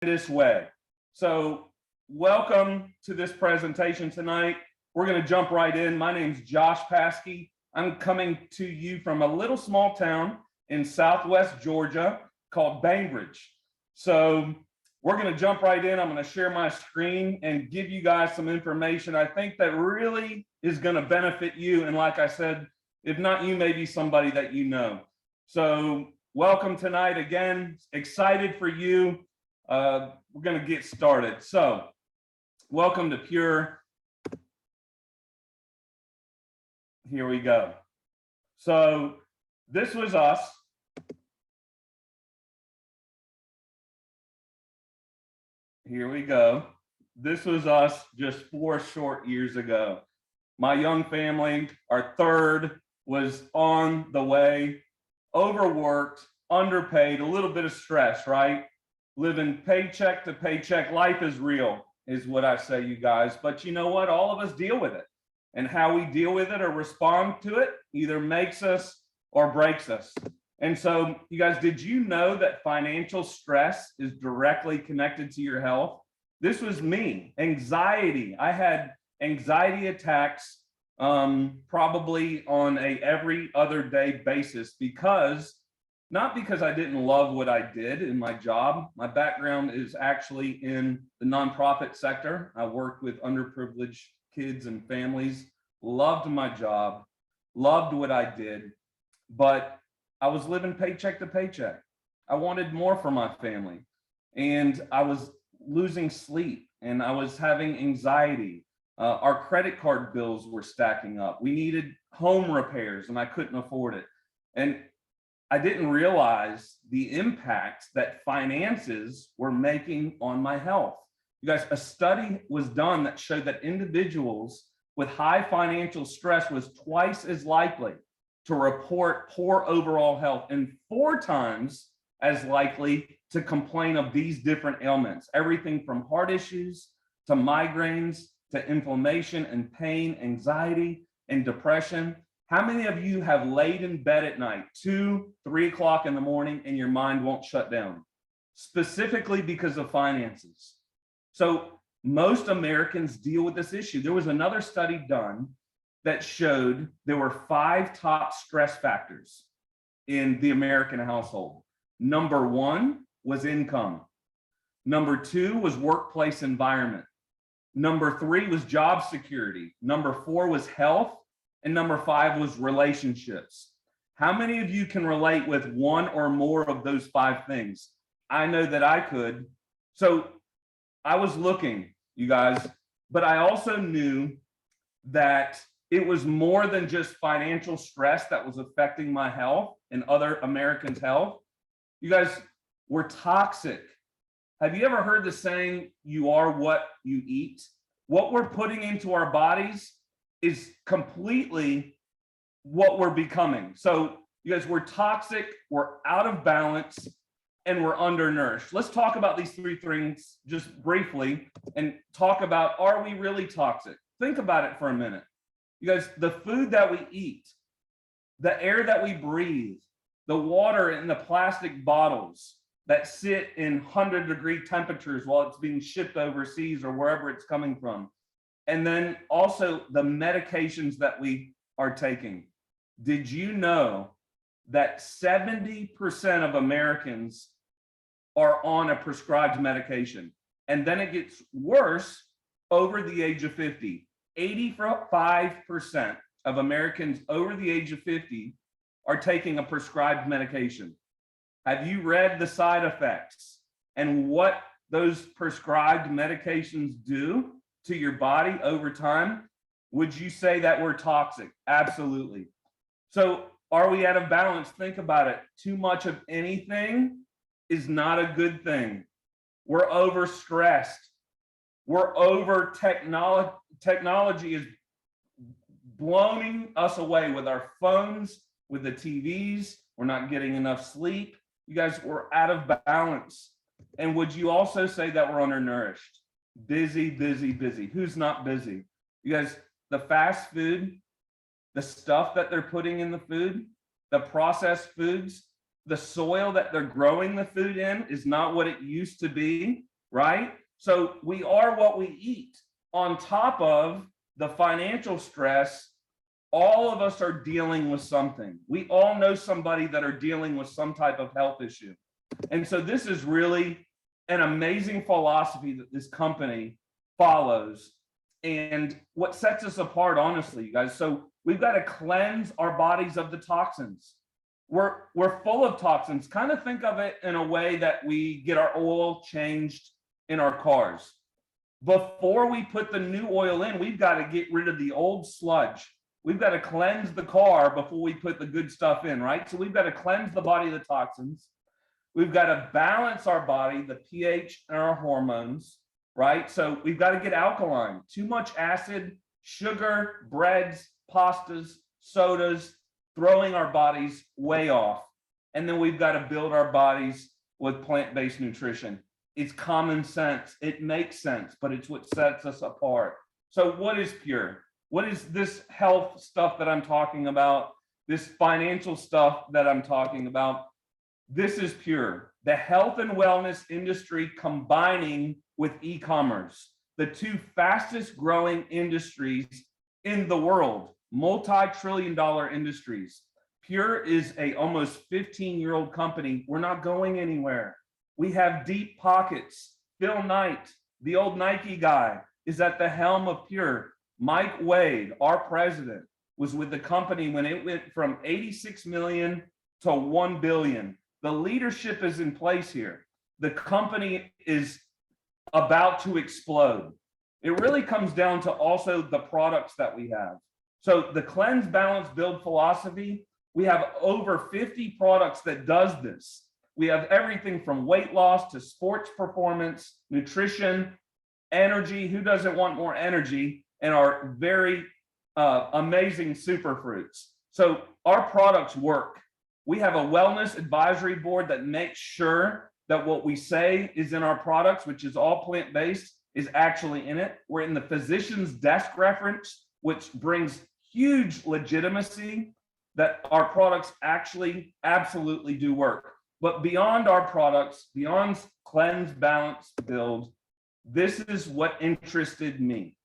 this way. So welcome to this presentation tonight. We're going to jump right in. My name's Josh Paske. I'm coming to you from a little small town in Southwest Georgia called Bainbridge. So we're going to jump right in. I'm going to share my screen and give you guys some information I think that really is going to benefit you. And like I said, if not you, maybe somebody that you know. So welcome tonight again. Excited for you. We're going to get started. So welcome to Pure. Here we go. So this was us. Here we go. This was us just 4 short years ago. My young family, our third, was on the way, overworked, underpaid, a little bit of stress, right? Living paycheck to paycheck. Life is real, is what I say, you guys. But you know what? All of us deal with it. And how we deal with it or respond to it either makes us or breaks us. And so, you guys, did you know that financial stress is directly connected to your health? This was me. Anxiety. I had anxiety attacks probably on a every other day basis not because I didn't love what I did in my job. My background is actually in the nonprofit sector. I worked with underprivileged kids and families, loved my job, loved what I did, but I was living paycheck to paycheck. I wanted more for my family, and I was losing sleep, and I was having anxiety. Our credit card bills were stacking up. We needed home repairs, and I couldn't afford it. And I didn't realize the impact that finances were making on my health. You guys, a study was done that showed that individuals with high financial stress was twice as likely to report poor overall health and 4 times as likely to complain of these different ailments, everything from heart issues to migraines to inflammation and pain, anxiety and depression. How many of you have laid in bed at night, 2, 3 o'clock in the morning, and your mind won't shut down, specifically because of finances? So most Americans deal with this issue. There was another study done that showed there were 5 top stress factors in the American household. Number 1 was income. Number 2 was workplace environment. Number 3 was job security. Number 4 was health. And number 5 was relationships. How many of you can relate with one or more of those 5 things? I know that I could. So I was looking, you guys, but I also knew that it was more than just financial stress that was affecting my health and other Americans' health. You guys, we're toxic. Have you ever heard the saying, you are what you eat? What we're putting into our bodies is completely what we're becoming. So you guys, we're toxic, we're out of balance, and we're undernourished. Let's talk about these 3 things just briefly and talk about, are we really toxic? Think about it for a minute. You guys, the food that we eat, the air that we breathe, the water in the plastic bottles that sit in 100-degree temperatures while it's being shipped overseas or wherever it's coming from. And then also the medications that we are taking. Did you know that 70% of Americans are on a prescribed medication? And then it gets worse over the age of 50. 85% of Americans over the age of 50 are taking a prescribed medication. Have you read the side effects and what those prescribed medications do to your body over time? Would you say that we're toxic? Absolutely. So are we out of balance? Think about it. Too much of anything is not a good thing. We're overstressed. We're over technology. Technology is blowing us away with our phones, with the TVs. We're not getting enough sleep. You guys, we're out of balance. And would you also say that we're undernourished? Busy, busy, busy. Who's not busy? You guys, the fast food, the stuff that they're putting in the food, the processed foods, the soil that they're growing the food in is not what it used to be, right? So we are what we eat. On top of the financial stress, all of us are dealing with something. We all know somebody that are dealing with some type of health issue. And so this is really an amazing philosophy that this company follows. And what sets us apart, honestly, you guys, so we've got to cleanse our bodies of the toxins. We're full of toxins. Kind of think of it in a way that we get our oil changed in our cars. Before we put the new oil in, we've got to get rid of the old sludge. We've got to cleanse the car before we put the good stuff in, right? So we've got to cleanse the body of the toxins. We've got to balance our body, the pH and our hormones, right? So we've got to get alkaline. Too much acid, sugar, breads, pastas, sodas, throwing our bodies way off. And then we've got to build our bodies with plant-based nutrition. It's common sense. It makes sense, but it's what sets us apart. So what is pure? What is this health stuff that I'm talking about? This financial stuff that I'm talking about? This is pure. The health and wellness industry combining with e-commerce, the two fastest growing industries in the world, multi-trillion-dollar industries. Pure is a almost 15-year-old company. We're not going anywhere. We have deep pockets. Phil Knight, the old Nike guy, is at the helm of Pure. Mike Wade, our president, was with the company when it went from 86 million to 1 billion. The leadership is in place here. The company is about to explode. It really comes down to also the products that we have. So the cleanse, balance, build philosophy, we have over 50 products that does this. We have everything from weight loss to sports performance, nutrition, energy. Who doesn't want more energy? And our very amazing superfruits. So our products work. We have a wellness advisory board that makes sure that what we say is in our products, which is all plant-based, is actually in it. We're in the physician's desk reference, which brings huge legitimacy that our products actually absolutely do work. But beyond our products, beyond cleanse, balance, build, this is what interested me,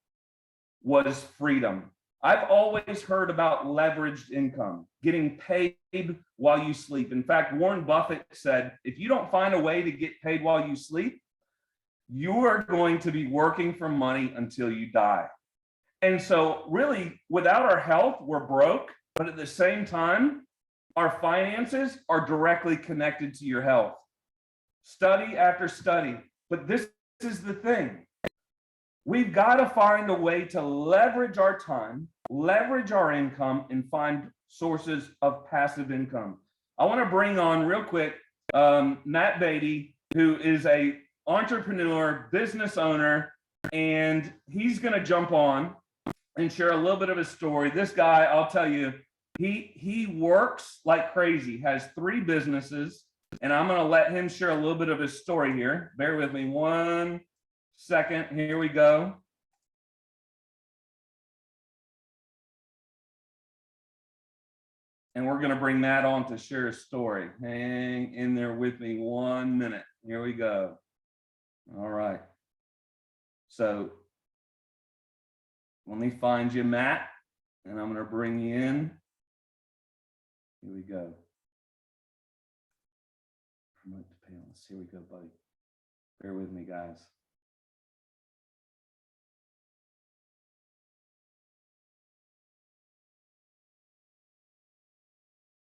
was freedom. I've always heard about leveraged income, getting paid while you sleep. In fact, Warren Buffett said, if you don't find a way to get paid while you sleep, you are going to be working for money until you die. And so really, without our health, we're broke, but at the same time, our finances are directly connected to your health. Study after study, but this is the thing. We've got to find a way to leverage our time, leverage our income, and find sources of passive income. I want to bring on real quick Matt Beatty, who is a entrepreneur, business owner, and he's going to jump on and share a little bit of his story. This guy, I'll tell you, he works like crazy, has 3 businesses, and I'm going to let him share a little bit of his story here. Bear with me 1 second. Here we go. And we're going to bring Matt on to share his story. Hang in there with me 1 minute. Here we go. All right. So let me find you, Matt, and I'm going to bring you in. Here we go. Promote to panelists. Here we go, buddy. Bear with me, guys.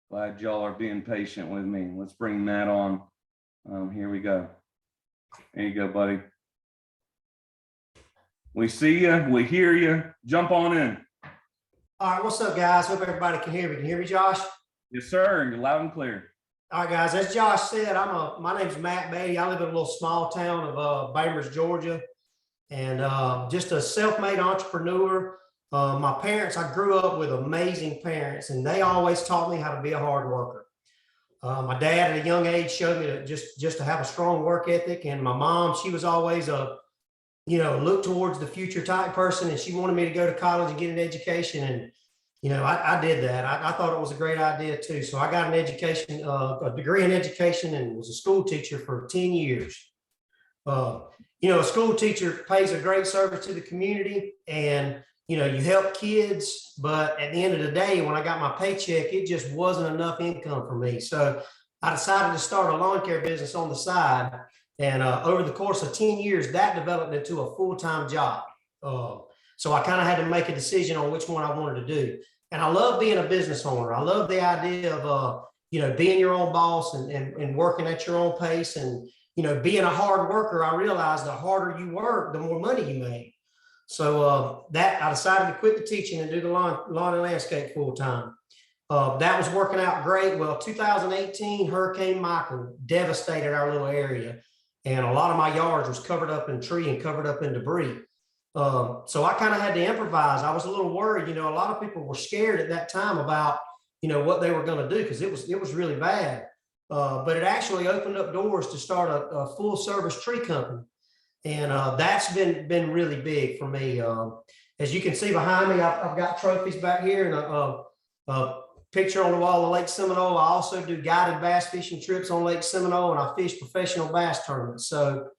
Glad y'all are being patient with me. Let's bring Matt on. Here we go. There you go, buddy. We see you. We hear you. Jump on in. All right, what's up, guys? Hope everybody can hear me. Can you hear me, Josh? Yes, sir. You're loud and clear. All right, guys. As Josh said, my name's Matt Beatty. I live in a little small town of Bainbridge, Georgia, and just a self-made entrepreneur. My parents, I grew up with amazing parents, and they always taught me how to be a hard worker. My dad at a young age showed me to just to have a strong work ethic, and my mom, she was always a look towards the future type person, and she wanted me to go to college and get an education. And I did that. I thought it was a great idea too. So I got an education, a degree in education, and was a school teacher for 10 years. Uh, a school teacher pays a great service to the community, and you help kids, but at the end of the day, when I got my paycheck, it just wasn't enough income for me. So I decided to start a lawn care business on the side. And over the course of 10 years, that developed into a full-time job. So I kind of had to make a decision on which one I wanted to do. And I love being a business owner. I love the idea of, being your own boss and working at your own pace. And, being a hard worker, I realized the harder you work, the more money you make. So that I decided to quit the teaching and do the lawn and landscape full time. That was working out great. Well, 2018, Hurricane Michael devastated our little area, and a lot of my yards was covered up in tree and covered up in debris. So I kind of had to improvise. I was a little worried. A lot of people were scared at that time about, what they were going to do, because it was really bad. But it actually opened up doors to start a full service tree company. And that's been really big for me. As you can see behind me, I've got trophies back here, and a picture on the wall of Lake Seminole. I also do guided bass fishing trips on Lake Seminole, and I fish professional bass tournaments. So,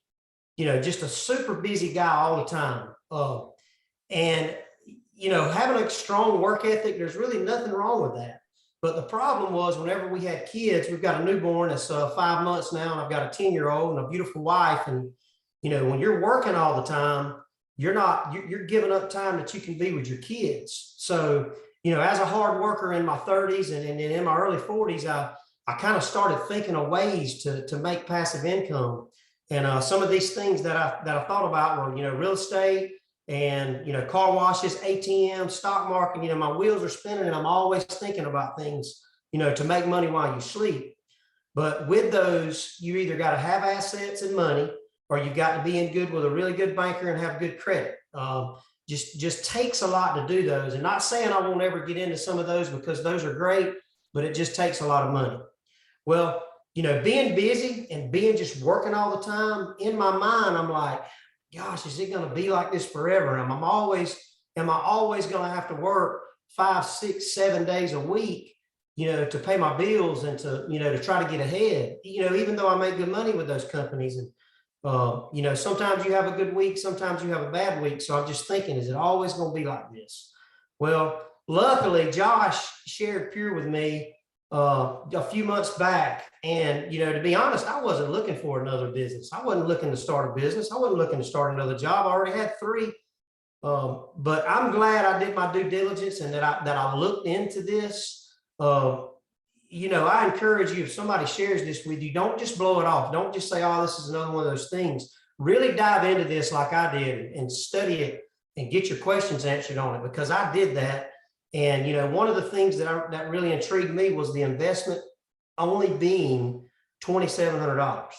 just a super busy guy all the time. And having a strong work ethic, there's really nothing wrong with that. But the problem was, whenever we had kids, we've got a newborn that's 5 months now, and I've got a 10-year-old and a beautiful wife. And, when you're working all the time, you're giving up time that you can be with your kids. So, as a hard worker in my 30s and in my early 40s, I kind of started thinking of ways to make passive income. And some of these things that I thought about were, real estate and, car washes, ATM, stock market. My wheels are spinning, and I'm always thinking about things, to make money while you sleep. But with those, you either got to have assets and money, or you've got to be in good with a really good banker and have good credit. Just takes a lot to do those. And not saying I won't ever get into some of those, because those are great, but it just takes a lot of money. Well, being busy and being just working all the time, in my mind, I'm like, gosh, is it going to be like this forever? Am I always going to have to work 5, 6, 7 days a week, to pay my bills and to try to get ahead, even though I make good money with those companies. And, sometimes you have a good week, sometimes you have a bad week. So I'm just thinking, is it always going to be like this? Well, luckily, Josh shared Pure with me a few months back. And, to be honest, I wasn't looking for another business. I wasn't looking to start a business. I wasn't looking to start another job. I already had 3. But I'm glad I did my due diligence and that I looked into this. I encourage you, if somebody shares this with you, don't just blow it off. Don't just say, oh, this is another one of those things. Really dive into this like I did and study it and get your questions answered on it, because I did that. And, one of the things that really intrigued me was the investment only being $2,700.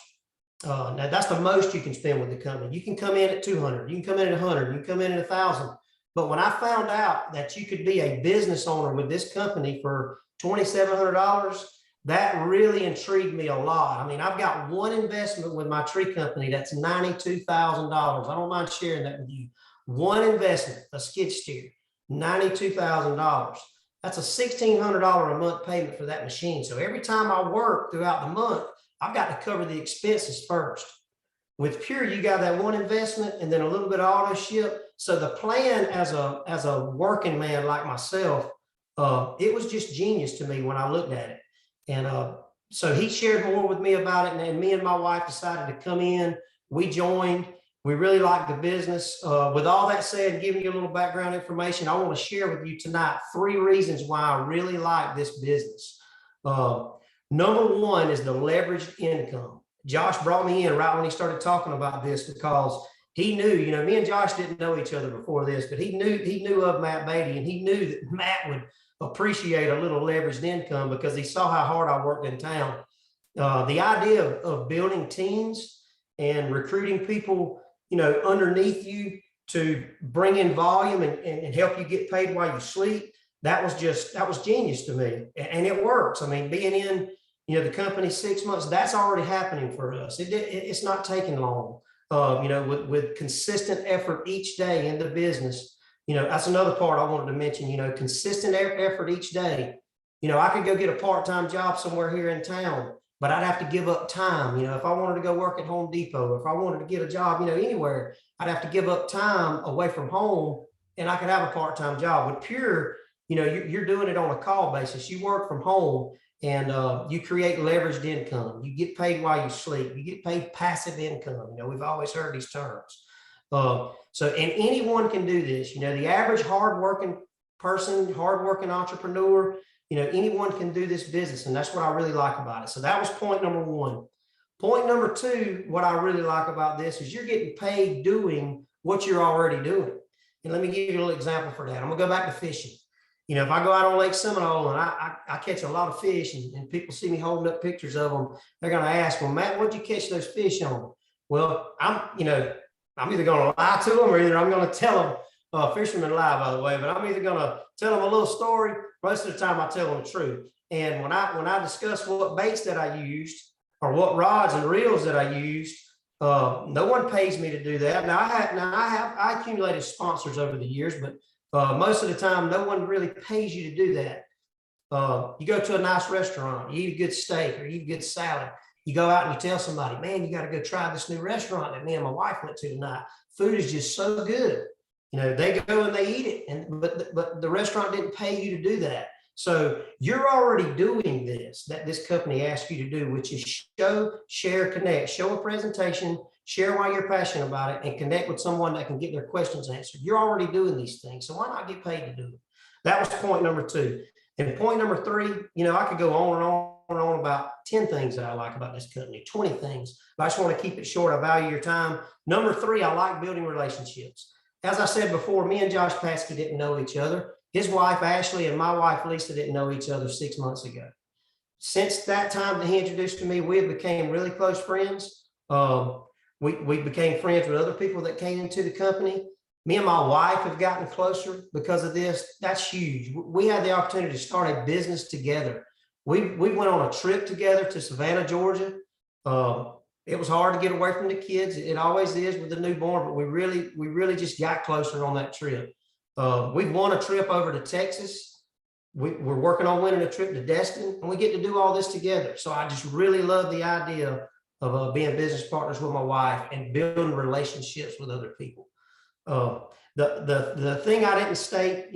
Now that's the most you can spend with the company. You can come in at 200, you can come in at 100, you can come in at 1,000. But when I found out that you could be a business owner with this company for $2,700, that really intrigued me a lot. I mean, I've got one investment with my tree company that's $92,000. I don't mind sharing that with you. One investment, a skid steer, $92,000. That's a $1,600 a month payment for that machine. So every time I work throughout the month, I've got to cover the expenses first. With Pure, you got that one investment and then a little bit of auto ship. So the plan as a working man like myself, it was just genius to me when I looked at it. And so he shared more with me about it, and me and my wife decided to come in. We joined. We really liked the business. With all that said, giving you a little background information, I want to share with you tonight 3 reasons why I really like this business. Number 1 is the leveraged income. Josh brought me in right when he started talking about this, because he knew, me and Josh didn't know each other before this, but he knew of Matt Beatty, and he knew that Matt would appreciate a little leveraged income because he saw how hard I worked in town. The idea of building teams and recruiting people, underneath you to bring in volume and help you get paid while you sleep, that was genius to me. And it works. I mean, being in, the company 6 months, that's already happening for us. It's not taking long. With consistent effort each day in the business, That's another part I wanted to mention, consistent effort each day. I could go get a part-time job somewhere here in town, but I'd have to give up time. If I wanted to go work at Home Depot, if I wanted to get a job, anywhere, I'd have to give up time away from home, and I could have a part-time job. With Pure, you're doing it on a call basis. You work from home, and you create leveraged income. You get paid while you sleep. You get paid passive income. We've always heard these terms. And anyone can do this. The average hardworking person, hardworking entrepreneur, anyone can do this business. And that's what I really like about it. So that was point number one. Point number two, what I really like about this is you're getting paid doing what you're already doing. And let me give you a little example for that. I'm gonna go back to fishing. If I go out on Lake Seminole and I catch a lot of fish and people see me holding up pictures of them, they're gonna ask, well, Matt, what'd you catch those fish on? Well, I'm either gonna lie to them or either I'm gonna tell them, fishermen lie, by the way, but I'm either gonna tell them a little story. Most of the time I tell them the truth. And when I discuss what baits that I used or what rods and reels that I used, no one pays me to do that. Now I accumulated sponsors over the years, but most of the time, no one really pays you to do that. You go to a nice restaurant, you eat a good steak or you eat a good salad. You go out and you tell somebody, man, you got to go try this new restaurant that me and my wife went to tonight. Food is just so good. They go and they eat it, but the restaurant didn't pay you to do that. So you're already doing this, that this company asks you to do, which is show, share, connect, show a presentation, share why you're passionate about it, and connect with someone that can get their questions answered. You're already doing these things, so why not get paid to do it? That was point number two. And point number three, I could go on and on and on about 10 things that I like about this company, 20 things, but I just want to keep it short. I value your time. Number three, I like building relationships. As I said before, me and Josh Paske didn't know each other. His wife, Ashley, and my wife, Lisa, didn't know each other 6 months ago. Since that time that he introduced to me, we became really close friends. We became friends with other people that came into the company. Me and my wife have gotten closer because of this. That's huge. We had the opportunity to start a business together. We went on a trip together to Savannah, Georgia. It was hard to get away from the kids. It always is with the newborn, but we really just got closer on that trip. We won a trip over to Texas. We're working on winning a trip to Destin, and we get to do all this together. So I just really love the idea of being business partners with my wife and building relationships with other people. The thing I didn't state,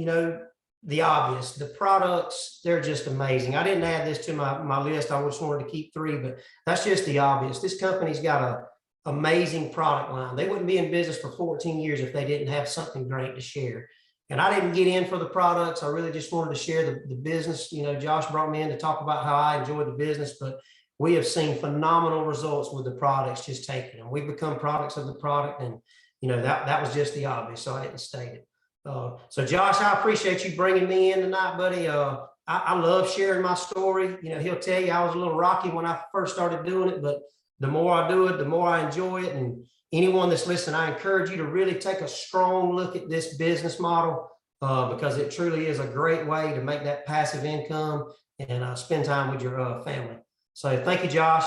the obvious, the products, they're just amazing. I didn't add this to my list. I just wanted to keep three, but that's just the obvious. This company's got an amazing product line. They wouldn't be in business for 14 years if they didn't have something great to share. And I didn't get in for the products. I really just wanted to share the business. Josh brought me in to talk about how I enjoy the business, but we have seen phenomenal results with the products, just taking them. We've become products of the product, and that was just the obvious, so I didn't state it. So Josh, I appreciate you bringing me in tonight, buddy. I love sharing my story. He'll tell you I was a little rocky when I first started doing it, but the more I do it, the more I enjoy it. And anyone that's listening, I encourage you to really take a strong look at this business model because it truly is a great way to make that passive income and spend time with your family. So thank you, Josh.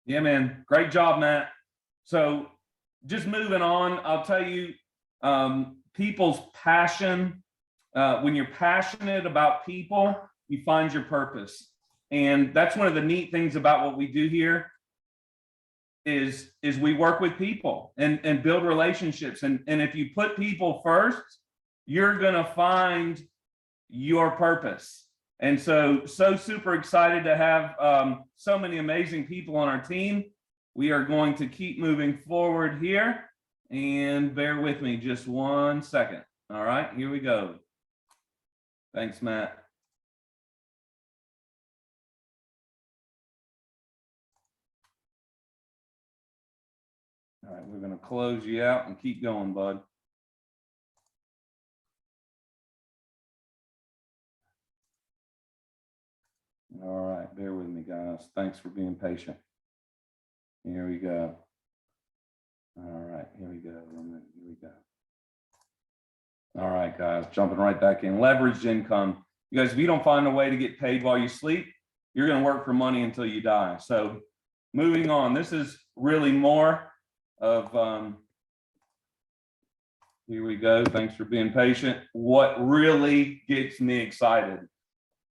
Yeah, man. Great job, Matt. So just moving on, I'll tell you, people's passion, when you're passionate about people, you find your purpose. And that's one of the neat things about what we do here is we work with people and build relationships. And if you put people first, you're going to find your purpose. And so super excited to have so many amazing people on our team. We are going to keep moving forward here, and bear with me just 1 second. All right, here we go. Thanks, Matt. All right, we're going to close you out and keep going, bud. All right, bear with me, guys. Thanks for being patient. Here we go. All right, here we go. Here we go. All right, guys, jumping right back in. Leveraged income. You guys, if you don't find a way to get paid while you sleep, you're going to work for money until you die. So moving on, this is really more of, Here we go. Thanks for being patient. What really gets me excited?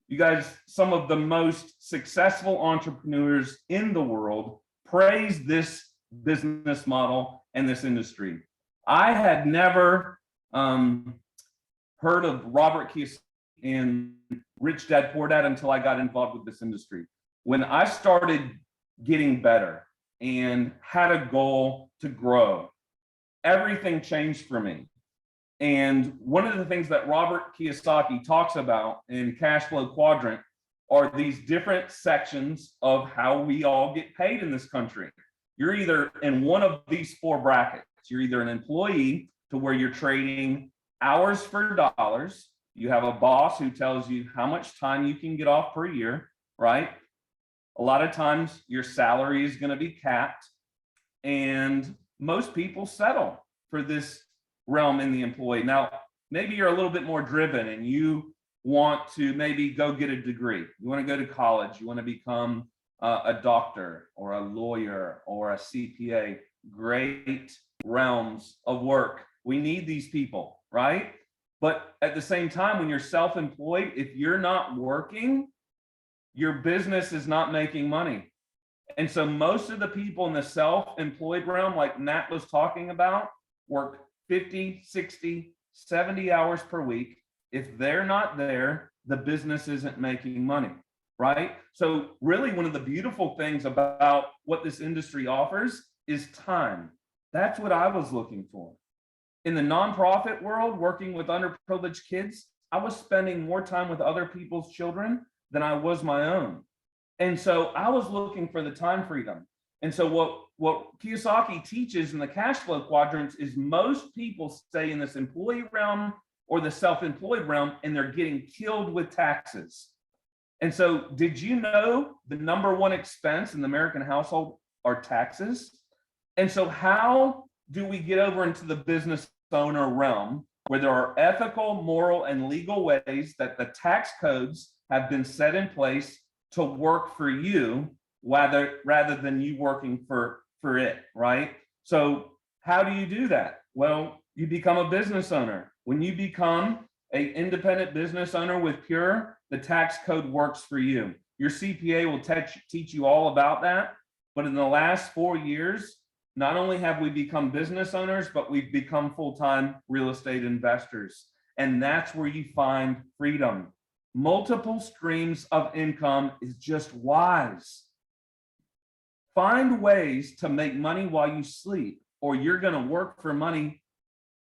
You guys, some of the most successful entrepreneurs in the world praise this business model and this industry. I had never heard of Robert Kiyosaki and Rich Dad Poor Dad until I got involved with this industry. When I started getting better and had a goal to grow, everything changed for me. And one of the things that Robert Kiyosaki talks about in Cash Flow Quadrant are these different sections of how we all get paid in this country. You're either in one of these four brackets. You're either an employee, to where you're trading hours for dollars. You have a boss who tells you how much time you can get off per year, right? A lot of times your salary is going to be capped, and most people settle for this realm in the employee. Now, maybe you're a little bit more driven and you want to maybe go get a degree. You want to go to college. You want to become a doctor or a lawyer or a CPA. Great realms of work. We need these people, right? But at the same time, when you're self-employed, if you're not working, your business is not making money. And so most of the people in the self-employed realm, like Matt was talking about, work 50, 60, 70 hours per week. If they're not there, the business isn't making money, right? So really one of the beautiful things about what this industry offers is time. That's what I was looking for. In the nonprofit world, working with underprivileged kids, I was spending more time with other people's children than I was my own. And so I was looking for the time freedom. And so what Kiyosaki teaches in the cash flow quadrants is most people stay in this employee realm or the self-employed realm, and they're getting killed with taxes. And so did you know the number one expense in the American household are taxes? And so how do we get over into the business owner realm where there are ethical, moral, and legal ways that the tax codes have been set in place to work for you rather than you working for it, right? So how do you do that? Well, you become a business owner. When you become an independent business owner with Pure, the tax code works for you. Your CPA will teach you all about that. But in the last 4 years, not only have we become business owners, but we've become full-time real estate investors. And that's where you find freedom. Multiple streams of income is just wise. Find ways to make money while you sleep, or you're going to work for money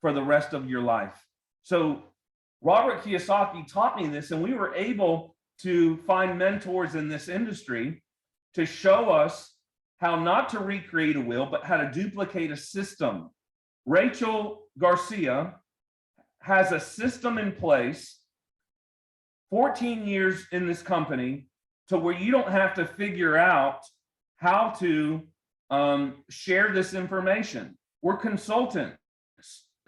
for the rest of your life. So Robert Kiyosaki taught me this, and we were able to find mentors in this industry to show us how not to recreate a wheel, but how to duplicate a system. Rachel Garcia has a system in place, 14 years in this company, to where you don't have to figure out how to share this information. We're consultants.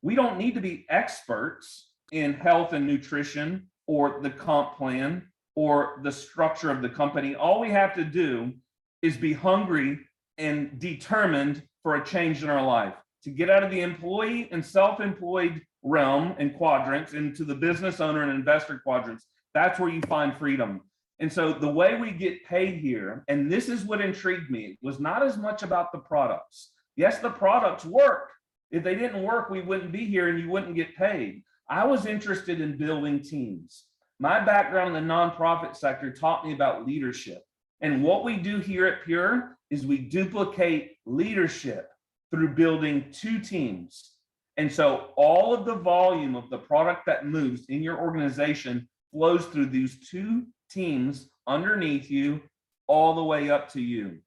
We don't need to be experts in health and nutrition or the comp plan or the structure of the company. All we have to do is be hungry and determined for a change in our life, to get out of the employee and self-employed realm and quadrants into the business owner and investor quadrants. That's where you find freedom. And so the way we get paid here, and this is what intrigued me, was not as much about the products. Yes, the products work. If they didn't work, we wouldn't be here and you wouldn't get paid. I was interested in building teams. My background in the nonprofit sector taught me about leadership. And what we do here at Pure is we duplicate leadership through building two teams. And so all of the volume of the product that moves in your organization flows through these two teams underneath you all the way up to you.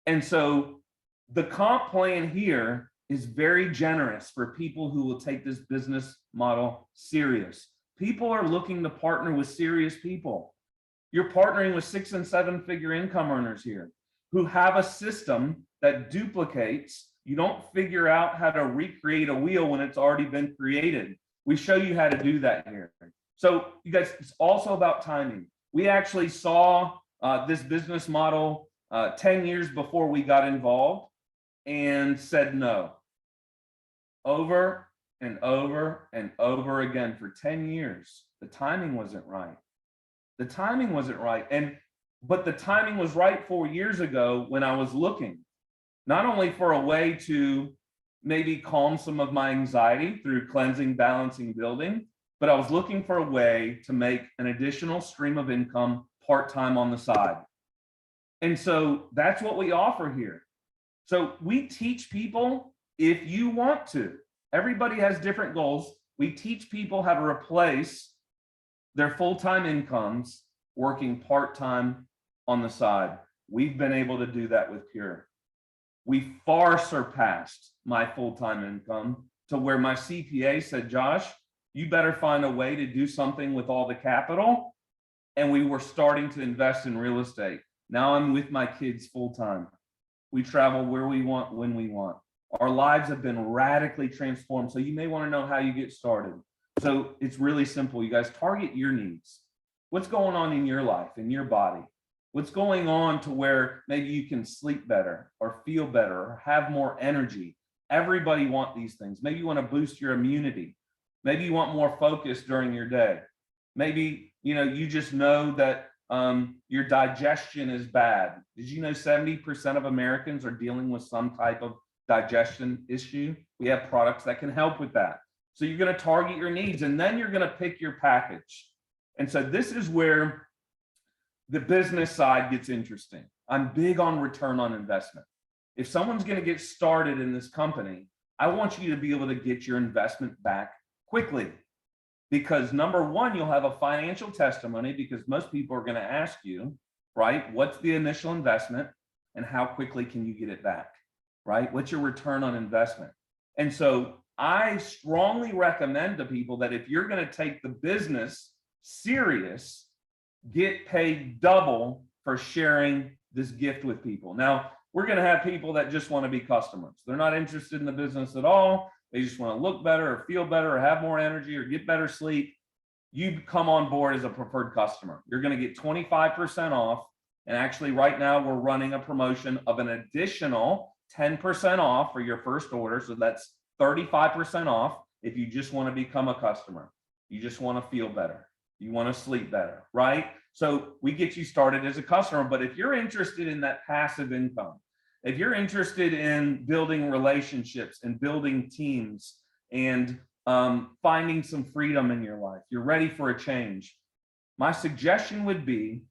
And so the comp plan here is very generous for people who will take this business model serious. People are looking to partner with serious people. You're partnering with 6- and 7-figure income earners here who have a system that duplicates. You don't figure out how to recreate a wheel when it's already been created. We show you how to do that here. So you guys, it's also about timing. We actually saw this business model 10 years before we got involved and said no. Over and over and over again for 10 years. The timing wasn't right. The timing wasn't right. But the timing was right 4 years ago when I was looking, not only for a way to maybe calm some of my anxiety through cleansing, balancing, building, but I was looking for a way to make an additional stream of income part-time on the side. And so that's what we offer here. So we teach people, if you want to, everybody has different goals. We teach people how to replace their full-time incomes working part-time on the side. We've been able to do that with Pure. We far surpassed my full-time income to where my CPA said, Josh, you better find a way to do something with all the capital. And we were starting to invest in real estate. Now I'm with my kids full-time. We travel where we want, when we want. Our lives have been radically transformed. So you may want to know how you get started. So it's really simple. You guys target your needs. What's going on in your life, in your body? What's going on to where maybe you can sleep better or feel better or have more energy? Everybody wants these things. Maybe you want to boost your immunity. Maybe you want more focus during your day. Maybe, you just know that your digestion is bad. Did you know 70% of Americans are dealing with some type of digestion issue? We have products that can help with that. So you're going to target your needs, and then you're going to pick your package. And so this is where the business side gets interesting. I'm big on return on investment. If someone's going to get started in this company, I want you to be able to get your investment back quickly. Because number one, you'll have a financial testimony, because most people are going to ask you, right? What's the initial investment and how quickly can you get it back, right? What's your return on investment? And so I strongly recommend to people that if you're going to take the business serious, get paid double for sharing this gift with people. Now, we're going to have people that just want to be customers. They're not interested in the business at all. They just want to look better or feel better or have more energy or get better sleep. You come on board as a preferred customer. You're going to get 25% off. And actually right now we're running a promotion of an additional 10% off for your first order. So that's 35% off if you just want to become a customer. You just want to feel better. You want to sleep better, right? So we get you started as a customer. But if you're interested in that passive income, if you're interested in building relationships and building teams and finding some freedom in your life, you're ready for a change, my suggestion would be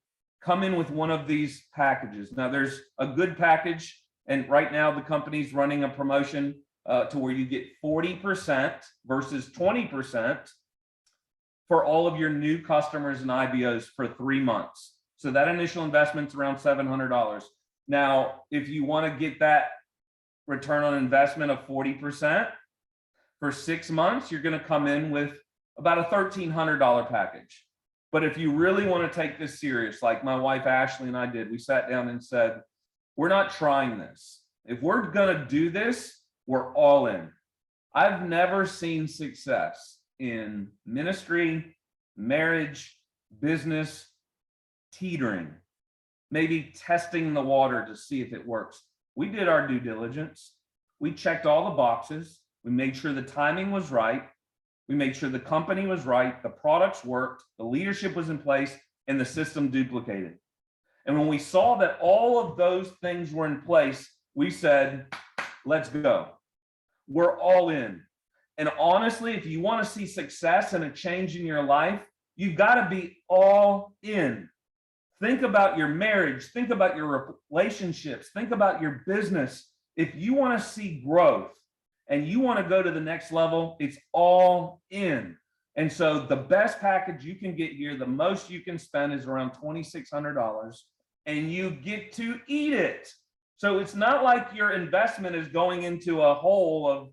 come in with one of these packages. Now, there's a good package, and right now the company's running a promotion to where you get 40% versus 20% for all of your new customers and IBOs for 3 months. So that initial investment's around $700. Now, if you want to get that return on investment of 40% for 6 months, you're going to come in with about a $1,300 package. But if you really want to take this serious, like my wife Ashley and I did, we sat down and said, we're not trying this. If we're going to do this, we're all in. I've never seen success in ministry, marriage, business, teetering, maybe testing the water to see if it works. We did our due diligence. We checked all the boxes. We made sure the timing was right. We made sure the company was right. The products worked. The leadership was in place and the system duplicated. And when we saw that all of those things were in place, we said, let's go. We're all in. And honestly, if you want to see success and a change in your life, you've got to be all in. Think about your marriage. Think about your relationships. Think about your business. If you want to see growth and you want to go to the next level, it's all in. And so the best package you can get here, the most you can spend is around $2,600, and you get to eat it. So it's not like your investment is going into a hole of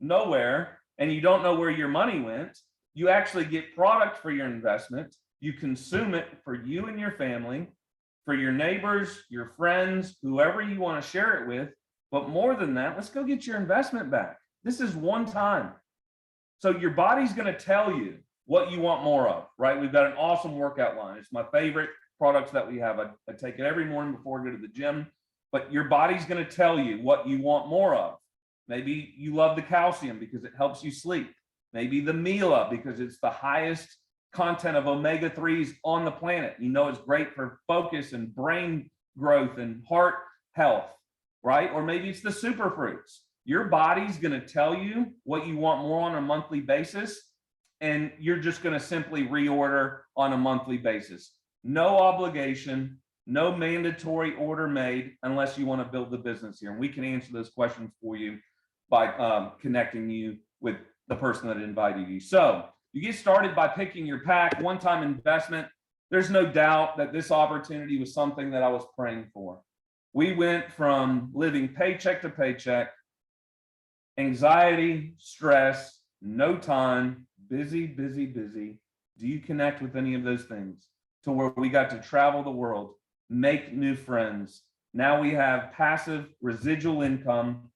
nowhere and you don't know where your money went. You actually get product for your investment. You consume it for you and your family, for your neighbors, your friends, whoever you want to share it with. But more than that, let's go get your investment back. This is one time. So your body's going to tell you what you want more of, right? We've got an awesome workout line. It's my favorite products that we have. I take it every morning before I go to the gym. But your body's going to tell you what you want more of. Maybe you love the calcium because it helps you sleep. Maybe the Mila because it's the highest content of omega-3s on the planet. You know, it's great for focus and brain growth and heart health, right? Or maybe it's the superfruits. Your body's going to tell you what you want more on a monthly basis, and you're just going to simply reorder on a monthly basis. No obligation, no mandatory order made unless you want to build the business here. And we can answer those questions for you by connecting you with the person that invited you. So you get started by picking your pack, one-time investment. There's no doubt that this opportunity was something that I was praying for. We went from living paycheck to paycheck, anxiety, stress, no time, busy, busy, busy. Do you connect with any of those things? To where we got to travel the world, make new friends. Now we have passive residual income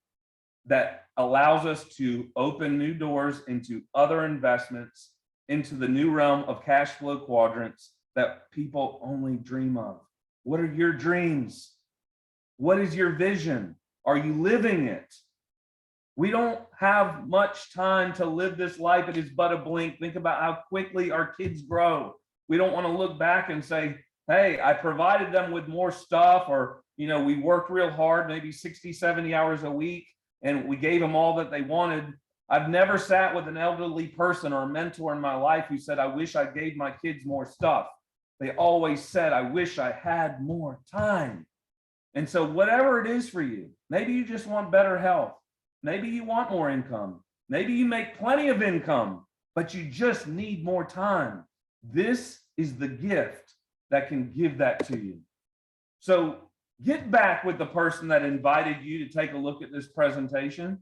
that allows us to open new doors into other investments, into the new realm of cash flow quadrants that people only dream of. What are your dreams? What is your vision? Are you living it? We don't have much time to live this life. It is but a blink. Think about how quickly our kids grow. We don't want to look back and say, hey, I provided them with more stuff, or, you know, we worked real hard, maybe 60, 70 hours a week, and we gave them all that they wanted. I've never sat with an elderly person or a mentor in my life who said, I wish I gave my kids more stuff. They always said, I wish I had more time. And so whatever it is for you, maybe you just want better health. Maybe you want more income. Maybe you make plenty of income, but you just need more time. This is the gift that can give that to you. So get back with the person that invited you to take a look at this presentation.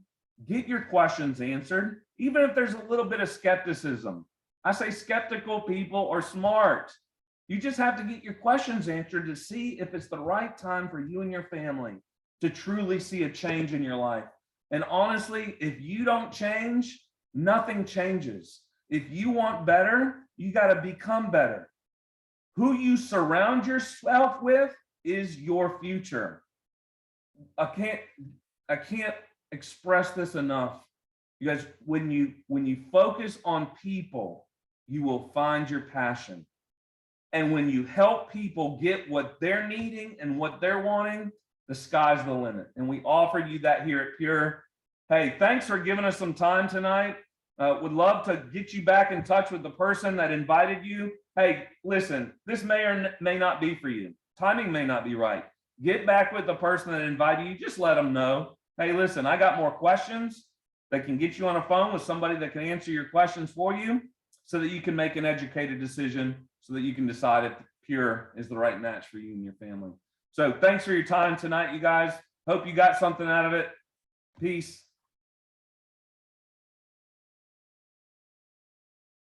Get your questions answered, even if there's a little bit of skepticism. I say skeptical people are smart. You just have to get your questions answered to see if it's the right time for you and your family to truly see a change in your life. And honestly, if you don't change, nothing changes. If you want better, you got to become better. Who you surround yourself with is your future. I can't express this enough. You guys, when you focus on people, you will find your passion. And when you help people get what they're needing and what they're wanting, the sky's the limit. And we offer you that here at Pure. Hey, thanks for giving us some time tonight. Would love to get you back in touch with the person that invited you. Hey, listen, this may or may not be for you. Timing may not be right. Get back with the person that invited you. Just let them know. Hey, listen, I got more questions that can get you on a phone with somebody that can answer your questions for you so that you can make an educated decision, so that you can decide if Pure is the right match for you and your family. So thanks for your time tonight, you guys. Hope you got something out of it. Peace.